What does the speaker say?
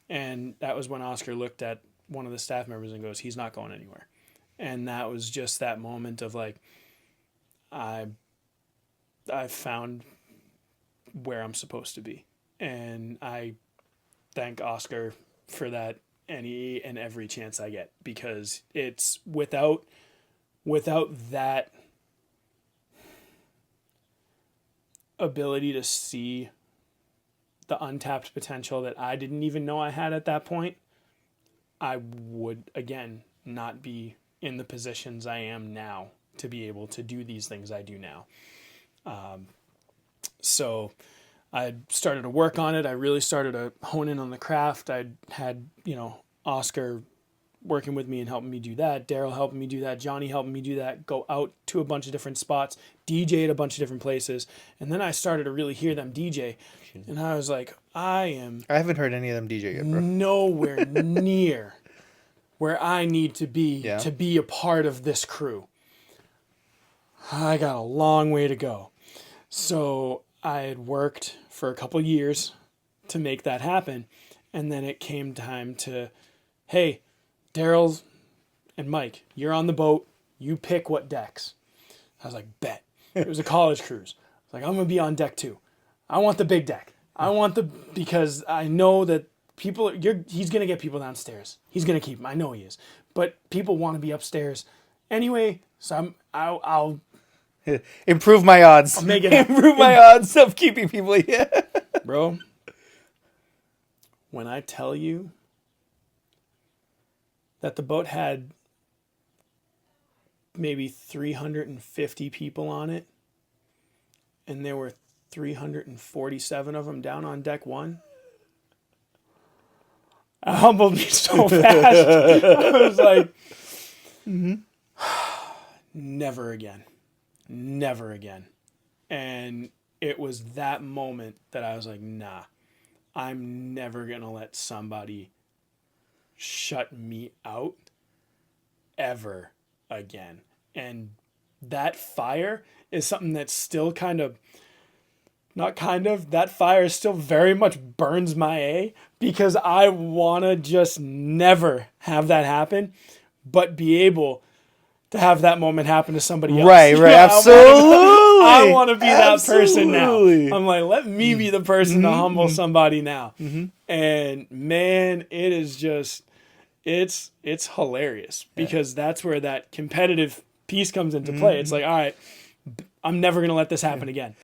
And that was when Oscar looked at one of the staff members and goes, he's not going anywhere. And that was just that moment of like, I found where I'm supposed to be. And I thank Oscar for that any and every chance I get, because it's without that ability to see the untapped potential that I didn't even know I had at that point, I would again not be in the positions I am now to be able to do these things I do now. So I started to work on it. I really started to hone in on the craft. I had, Oscar working with me and helping me do that. Daryl helping me do that. Johnny helping me do that. Go out to a bunch of different spots, DJ at a bunch of different places. And then I started to really hear them DJ. And I was like, I haven't heard any of them DJ yet, bro. Nowhere near where I need to be a part of this crew. I got a long way to go. So I had worked for a couple years to make that happen. And then it came time to, hey, Daryl and Mike, you're on the boat. You pick what decks. I was like, bet. It was a college cruise. I was like, I'm going to be on deck 2. I want the big deck. Because I know that he's going to get people downstairs. He's going to keep them. I know he is. But people want to be upstairs anyway. So I'll improve my odds. I'll make it improve my odds of keeping people here. Bro, when I tell you that the boat had maybe 350 people on it, and there were 347 of them down on deck 1, it humbled me so fast. I was like, never again. Never again. And it was that moment that I was like, nah, I'm never going to let somebody shut me out ever again. And that fire is something that's still that fire still very much burns my A, because I want to just never have that happen, but be able to have that moment happen to somebody else. Right, absolutely. I want to be that person now. I'm like, let me be the person to humble somebody now. And man, it is just, it's hilarious, because that's where that competitive piece comes into play. It's like, all right, I'm never going to let this happen again.